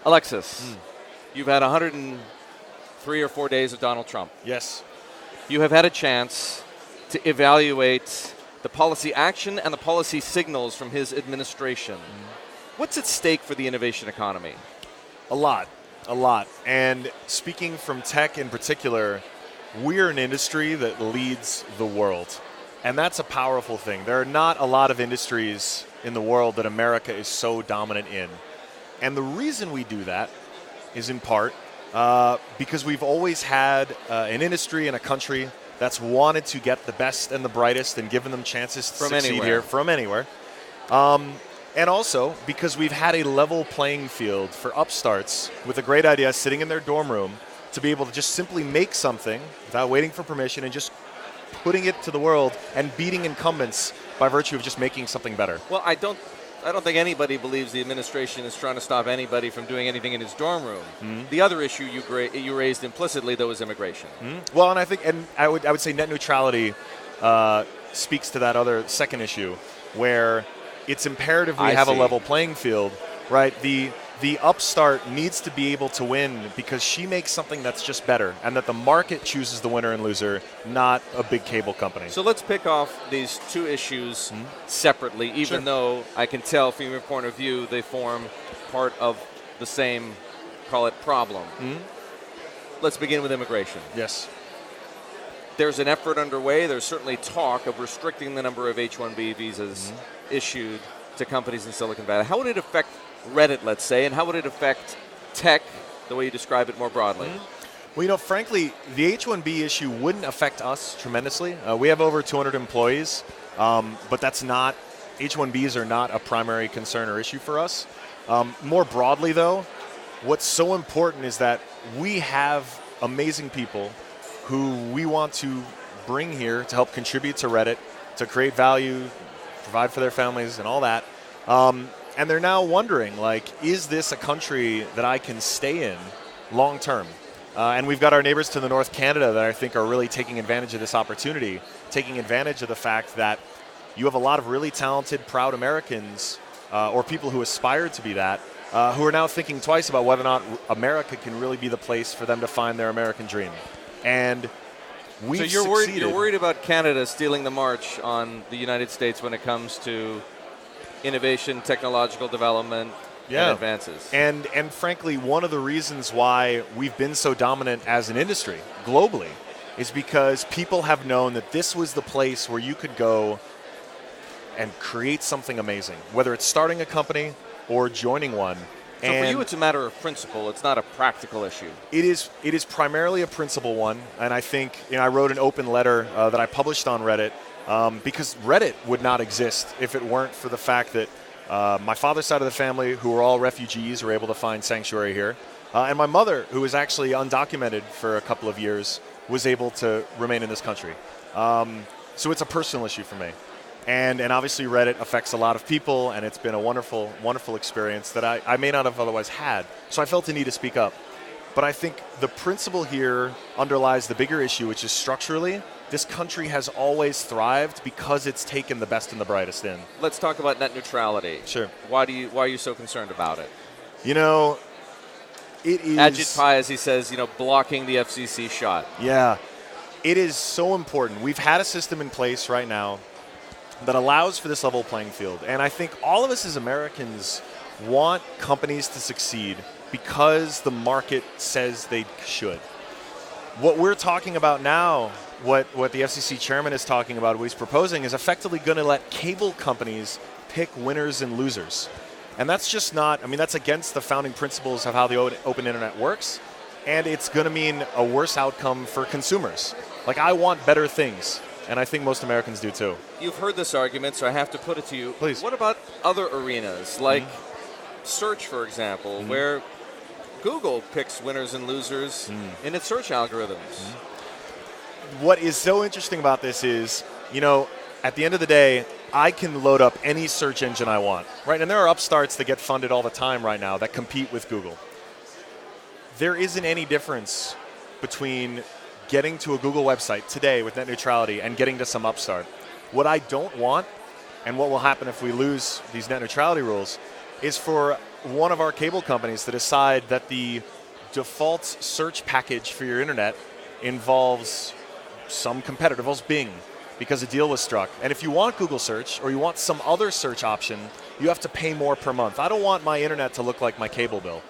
Alexis, you've had 103 or 4 days of Donald Trump. Yes. You have had a chance to evaluate the policy action and the policy signals from his administration. What's at stake for the innovation economy? A lot. And speaking from tech in particular, we're an industry that leads the world. And that's a powerful thing. There are not a lot of industries in the world that America is so dominant in. And the reason we do that is in part because we've always had an industry and a country that's wanted to get the best and the brightest and given them chances to succeed here from anywhere. And also because we've had a level playing field for upstarts with a great idea sitting in their dorm room to be able to just simply make something without waiting for permission and just putting it to the world and beating incumbents by virtue of just making something better. Well, I don't think anybody believes the administration is trying to stop anybody from doing anything in his dorm room. The other issue you raised implicitly, though, is immigration. Well, and I think, and I would say net neutrality speaks to that other second issue, where it's imperative we have a level playing field, right? The upstart needs to be able to win because she makes something that's just better, and that the market chooses the winner and loser, not a big cable company. So let's pick off these two issues separately, even though I can tell from your point of view they form part of the same, call it, problem. Let's begin with immigration. Yes. There's an effort underway. There's certainly talk of restricting the number of H-1B visas issued to companies in Silicon Valley. How would it affect Reddit, let's say, and how would it affect tech, the way you describe it more broadly? Well, frankly, the H-1B issue wouldn't affect us tremendously. We have over 200 employees, but that's not, H-1Bs are not a primary concern or issue for us. More broadly, though, what's so important is that we have amazing people who we want to bring here to help contribute to Reddit, to create value, provide for their families and all that. And they're now wondering, is this a country that I can stay in long term? And we've got our neighbors to the north, Canada, that I think are really taking advantage of this opportunity, taking advantage of the fact that you have a lot of really talented, proud Americans, or people who aspire to be that, who are now thinking twice about whether or not America can really be the place for them to find their American dream. And we've succeeded. You're worried about Canada stealing the march on the United States when it comes to innovation, technological development, and advances. And frankly, one of the reasons why we've been so dominant as an industry globally is because people have known that this was the place where you could go and create something amazing, whether it's starting a company or joining one. So for you, it's a matter of principle. It's not a practical issue. It is primarily a principle one, and I think I wrote an open letter that I published on Reddit because Reddit would not exist if it weren't for the fact that my father's side of the family, who are all refugees, were able to find sanctuary here, and my mother, who was actually undocumented for a couple of years, was able to remain in this country. So it's a personal issue for me. And obviously Reddit affects a lot of people, and it's been a wonderful, wonderful experience that I may not have otherwise had. So I felt the need to speak up. But I think the principle here underlies the bigger issue, which is structurally, this country has always thrived because it's taken the best and the brightest in. Let's talk about net neutrality. Sure. Why are you so concerned about it? It is... Ajit Pai, as he says, blocking the FCC shot. Yeah. It is so important. We've had a system in place right now that allows for this level playing field. And I think all of us as Americans want companies to succeed because the market says they should. What we're talking about now, what the FCC chairman is talking about, what he's proposing, is effectively going to let cable companies pick winners and losers. And that's just not, that's against the founding principles of how the open internet works. And it's going to mean a worse outcome for consumers. I want better things. And I think most Americans do too. You've heard this argument, so I have to put it to you. Please. What about other arenas, like search, for example, where Google picks winners and losers in its search algorithms? What is so interesting about this is, at the end of the day, I can load up any search engine I want, right? And there are upstarts that get funded all the time right now that compete with Google. There isn't any difference between getting to a Google website today with net neutrality and getting to some upstart. What I don't want, and what will happen if we lose these net neutrality rules, is for one of our cable companies to decide that the default search package for your internet involves some competitor, involves Bing, because a deal was struck. And if you want Google search or you want some other search option, you have to pay more per month. I don't want my internet to look like my cable bill.